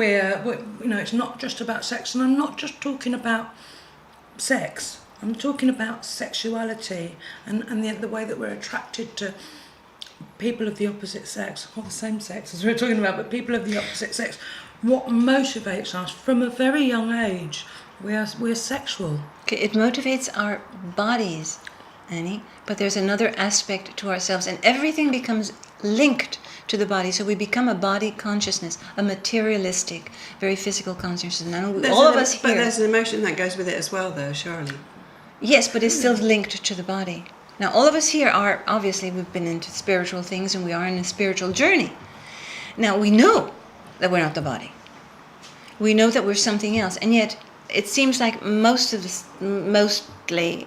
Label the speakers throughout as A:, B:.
A: it's not just about sex, and I'm not just talking about sex. I'm talking about sexuality and the way that we're attracted to people of the opposite sex, or the same sex as we're talking about, but people of the opposite sex. What motivates us from a very young age? We're sexual.
B: Okay, it motivates our bodies, Annie, but there's another aspect to ourselves, and everything becomes linked to the body, so we become a body consciousness, a materialistic, very physical consciousness. Now, all of us here...
C: But there's an emotion that goes with it as well, though, surely.
B: Yes, but it's still linked to the body. Now, all of us here are, obviously, we've been into spiritual things, and we are in a spiritual journey. Now, we know that we're not the body. We know that we're something else, and yet it seems like mostly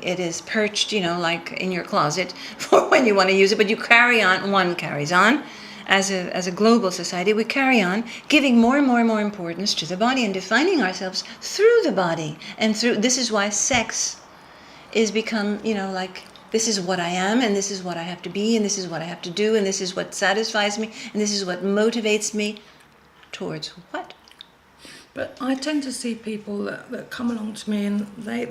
B: it is perched, like in your closet for when you want to use it, but you carry on, one carries on. As a global society, we carry on giving more and more and more importance to the body and defining ourselves through the body. And this is why sex is become, like, this is what I am, and this is what I have to be, and this is what I have to do, and this is what satisfies me, and this is what motivates me towards what?
A: But I tend to see people that come along to me, and they're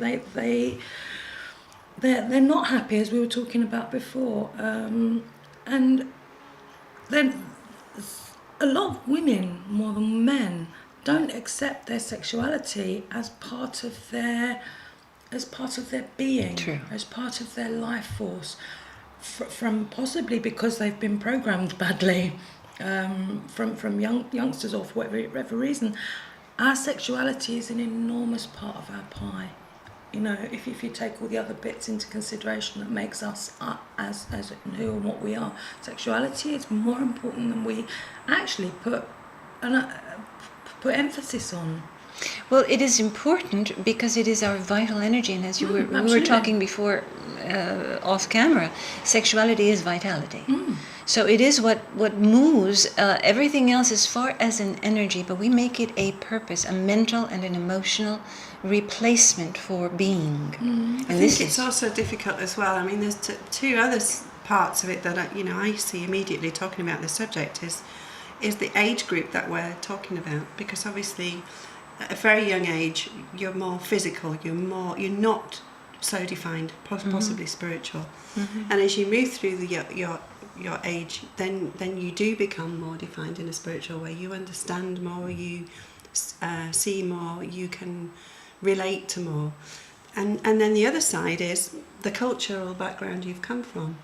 A: not happy, as we were talking about before, and then a lot of women, more than men, don't accept their sexuality as part of their being.
B: True.
A: As part of their life force, from possibly because they've been programmed badly, from youngsters or for whatever reason. Our sexuality is an enormous part of our pie. If you take all the other bits into consideration that makes us as who and what we are, sexuality is more important than we actually put emphasis on.
B: Well, it is important because it is our vital energy, and as we were talking before off camera, sexuality is vitality. So it is what moves everything else as far as an energy, but we make it a purpose, a mental and an emotional replacement for being. And
C: I think it's also difficult as well. I mean, there's two other parts of it that I see immediately talking about this subject is the age group that we're talking about, because obviously at a very young age you're more physical, you're not so defined, possibly spiritual, and as you move through your age, then you do become more defined in a spiritual way. You understand more, you see more, you can relate to more, and then the other side is the cultural background you've come from,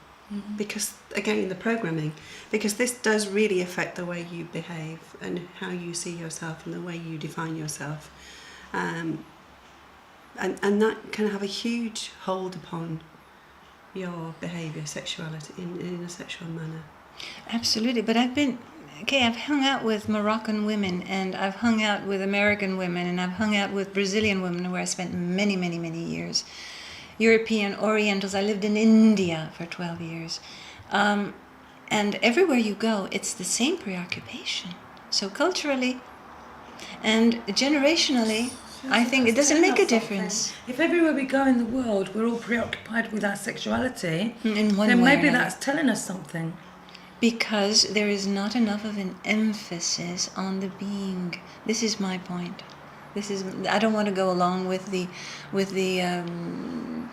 C: because again the programming, because this does really affect the way you behave and how you see yourself and the way you define yourself, and that can have a huge hold upon your behaviour, sexuality in a sexual manner.
B: Absolutely, but I've hung out with Moroccan women, and I've hung out with American women, and I've hung out with Brazilian women where I spent many, many, many years. European, Orientals. I lived in India for 12 years. And everywhere you go, it's the same preoccupation. So culturally and generationally, I think it doesn't make a difference.
A: If everywhere we go in the world we're all preoccupied with our sexuality,
B: then
A: maybe that's telling us something.
B: Because there is not enough of an emphasis on the being. This is my point. I don't want to go along with the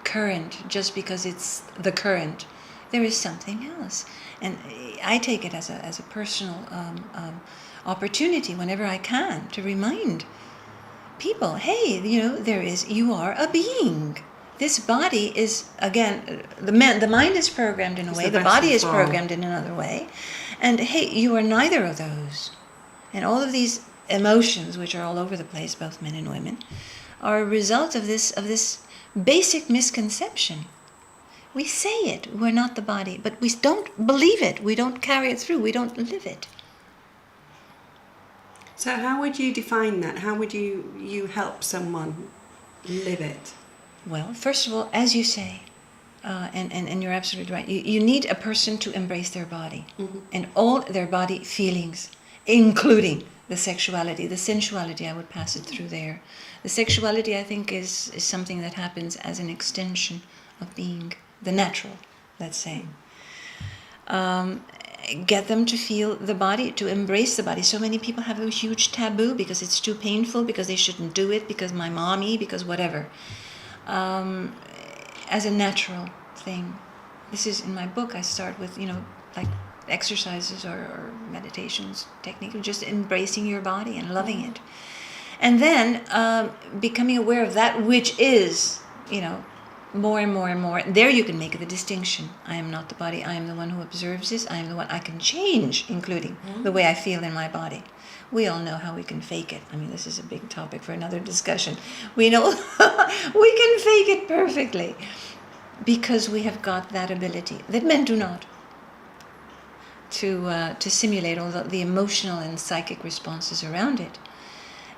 B: current just because it's the current. There is something else, and I take it as a personal opportunity whenever I can to remind people, hey, you are a being. This body is, again, the mind is programmed in a way, the body is programmed in another way, and hey, you are neither of those. And all of these emotions, which are all over the place, both men and women, are a result of this basic misconception. We say it, we're not the body, but we don't believe it, we don't carry it through, we don't live it.
C: So how would you define that? How would you help someone live it?
B: Well, first of all, as you say, and you're absolutely right, you need a person to embrace their body and all their body feelings, including the sexuality, the sensuality. I would pass it through there. The sexuality, I think, is something that happens as an extension of being the natural, let's say. get them to feel the body, to embrace the body. So many people have a huge taboo because it's too painful, because they shouldn't do it, because my mommy, because whatever. As a natural thing. This is in my book. I start with, like exercises or meditations technique of just embracing your body and loving it. And then becoming aware of that which is, more and more and more. There you can make the distinction. I am not the body. I am the one who observes this. I am the one I can change, including the way I feel in my body. We all know how we can fake it. I mean, this is a big topic for another discussion. We know we can fake it perfectly because we have got that ability that men do not, to simulate all the emotional and psychic responses around it.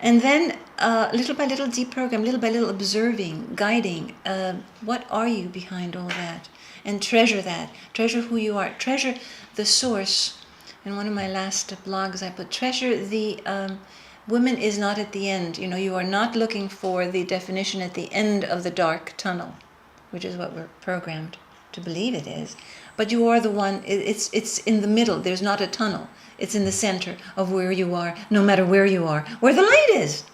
B: And then little by little deprogram, little by little observing, guiding. What are you behind all that? And treasure that. Treasure who you are. Treasure the source. In one of my last blogs I put, treasure the woman is not at the end. You are not looking for the definition at the end of the dark tunnel, which is what we're programmed to believe it is. But you are the one, it's in the middle. There's not a tunnel. It's in the center of where you are, no matter where you are, where the light is.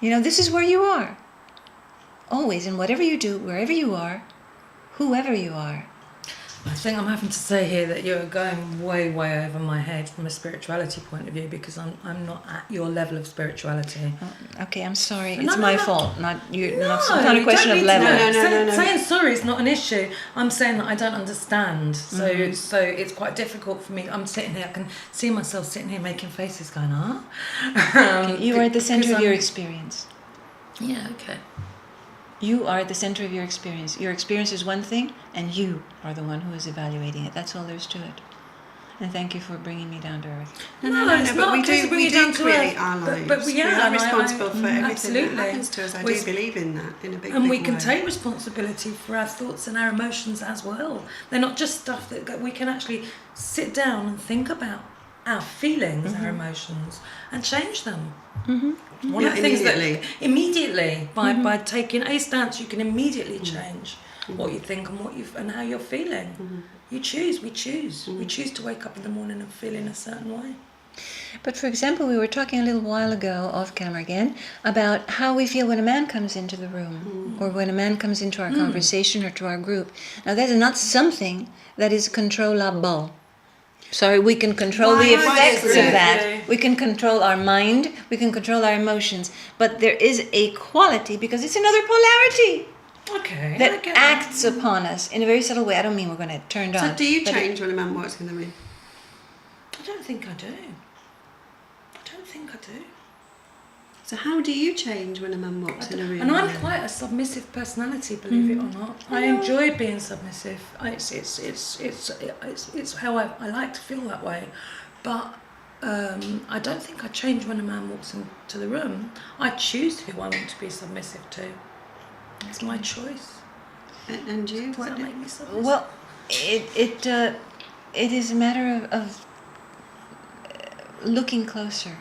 B: This is where you are. Always, in whatever you do, wherever you are, whoever you are.
A: I think I'm having to say here that you're going way, way over my head from a spirituality point of view, because I'm not at your level of spirituality.
B: Oh, okay, I'm sorry.
A: No,
B: it's
A: no,
B: my
A: no.
B: fault. Not you.
A: No,
B: It's not a
A: you
B: question
A: don't
B: of
A: need
B: level.
A: to-
C: No.
A: Saying sorry is not an issue. I'm saying that I don't understand. So it's quite difficult for me. I'm sitting here, I can see myself sitting here making faces going,
B: Okay, you are at the center
A: because
B: of your
A: I'm-
B: experience.
A: Yeah, okay.
B: You are at the center of your experience. Your experience is one thing, and you are the one who is evaluating it. That's all there is to it. And thank you for bringing me down to earth.
C: No,
A: it's
C: but
A: not
C: we
A: a case
C: do
A: of bringing it down to
C: create
A: earth,
C: our lives.
A: but we
C: are
A: and
C: responsible for everything
A: absolutely.
C: that happens to us. I do believe in that in a big
A: And we
C: big
A: can
C: way.
A: take responsibility for our thoughts and our emotions as well. They're not just stuff that we can actually sit down and think about our feelings, our emotions, and change them. One of the things that immediately by taking a stance, you can immediately change what you think and how you're feeling. You choose. We choose. We choose to wake up in the morning and feel in a certain way.
B: But for example, we were talking a little while ago, off camera again, about how we feel when a man comes into the room or when a man comes into our conversation or to our group. Now, that is not something that is controllable. Sorry, we can control the effects of that. We can control our mind, we can control our emotions. But there is a quality, because it's another polarity
A: Okay.
B: that acts upon us in a very subtle way. I don't mean we're going to turn on.
C: So do you
B: but
C: change when a man walks in the room?
A: I don't think I do.
C: So how do you change when a man walks in a room?
A: And I'm quite a submissive personality, believe it or not. I enjoy being submissive. It's how I like to feel that way. But I don't think I change when a man walks into the room. I choose who I want to be submissive to. It's my choice.
C: And you?
A: Does that make me submissive?
B: Well, it is a matter of looking closer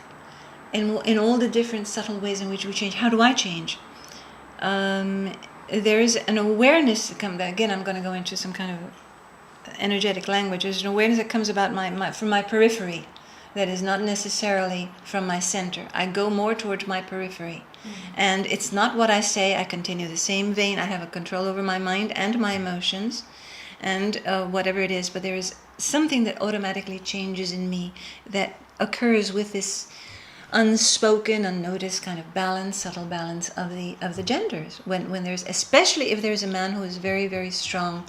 B: in all the different subtle ways in which we change. How do I change? There is an awareness that comes. Again, I'm going to go into some kind of energetic language. There's an awareness that comes about from my periphery, that is not necessarily from my center. I go more towards my periphery. And it's not what I say. I continue the same vein. I have a control over my mind and my emotions and whatever it is. But there is something that automatically changes in me that occurs with this unspoken, unnoticed kind of balance, subtle balance of the genders. When there's, especially if there's a man who is very, very strong,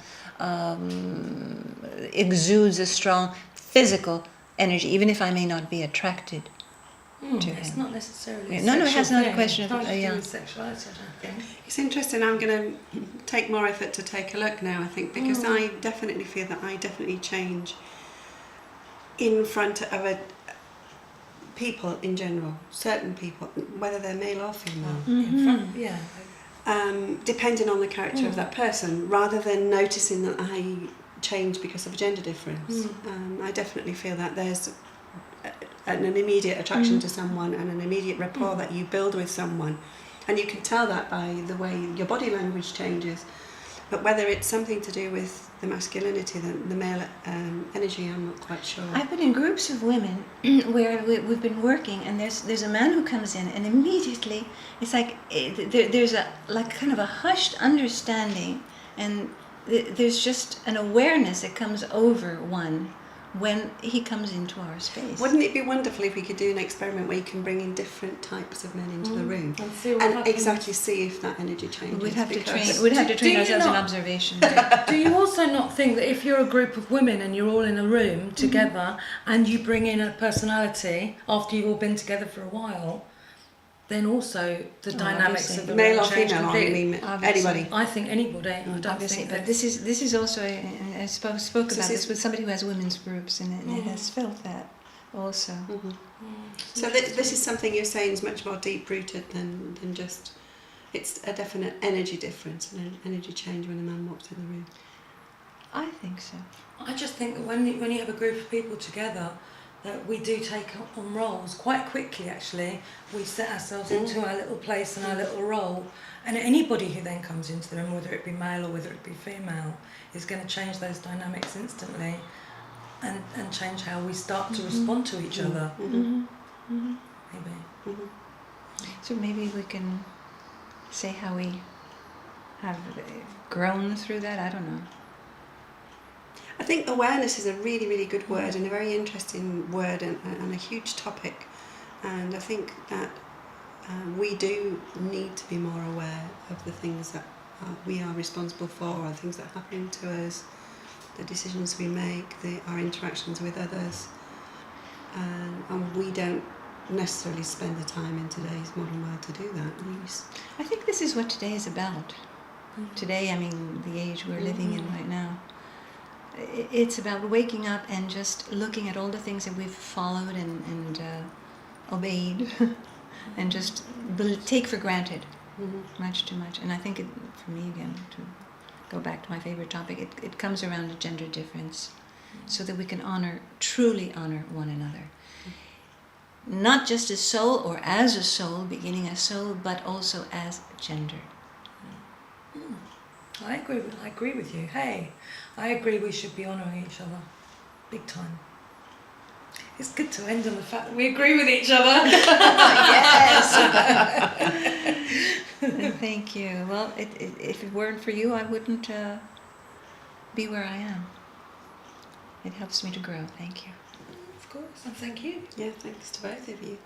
B: exudes a strong physical energy, even if I may not be attracted to
A: It's
B: him.
A: not necessarily
B: Yeah,
A: a
B: no,
A: sexual
B: it's not a
A: thing.
B: question
A: It's
B: of-
A: not to do
B: yeah.
A: with sexuality, I don't think.
C: It's interesting. I'm going to take more effort to take a look now, I think, because I definitely feel that I definitely change in front of people in general, certain people, whether they're male or female,
A: In front, yeah.
C: depending on the character of that person, rather than noticing that I change because of a gender difference. I definitely feel that there's an immediate attraction to someone and an immediate rapport that you build with someone, and you can tell that by the way your body language changes. But whether it's something to do with the masculinity, the male energy, I'm not quite sure.
B: I've been in groups of women where we've been working, and there's a man who comes in, and immediately it's like there's a like kind of a hushed understanding, and there's just an awareness that comes over one when he comes into our space.
C: Wouldn't it be wonderful if we could do an experiment where you can bring in different types of men into the room
A: And see what
C: and
A: happens.
C: exactly see if that energy changes?
B: We'd have to
C: because-
B: train. We'd have to
A: Do
B: train
A: you
B: ourselves in
A: not-
B: observation.
A: Do you also not think that if you're a group of women and you're all in a room together and you bring in a personality after you've all been together for a while, then also the dynamics
B: obviously.
A: of the
C: Male
A: room
C: or
A: change
C: female, I
A: completely?
C: mean,
B: Obviously.
C: anybody.
A: I think anybody. I don't
B: Obviously,
A: think
B: but
A: that
B: this is also I spoke
C: So
B: about
C: this
B: this
C: is-
B: with somebody who has women's groups, and it has felt that also.
C: So this is something you're saying is much more deep-rooted than just... It's a definite energy difference and an energy change when a man walks in the room.
B: I think so.
A: I just think that when you have a group of people together, that we do take on roles quite quickly. Actually, we set ourselves into our little place and our little role, and anybody who then comes into the room, whether it be male or whether it be female, is going to change those dynamics instantly, and change how we start to respond to each other. Maybe.
B: So maybe we can say how we have grown through that. I don't know.
C: I think awareness is a really, really good word and a very interesting word and a huge topic. And I think that we do need to be more aware of the things that we are responsible for, or the things that are happening to us, the decisions we make, our interactions with others. And we don't necessarily spend the time in today's modern world to do that.
B: I think this is what today is about. Today, I mean, the age we're living in right now. It's about waking up and just looking at all the things that we've followed and obeyed and just take for granted much too much. And I think for me, again, to go back to my favorite topic, it comes around a gender difference so that we can truly honor one another. Not just as soul or as a soul, beginning as soul, but also as gender.
A: I agree with you. Hey, I agree we should be honouring each other, big time. It's good to end on the fact that we agree with each other.
B: Yes. Thank you. Well, if it weren't for you, I wouldn't be where I am. It helps me to grow. Thank you.
A: Of course, and thank you.
C: Yeah, thanks to both of you.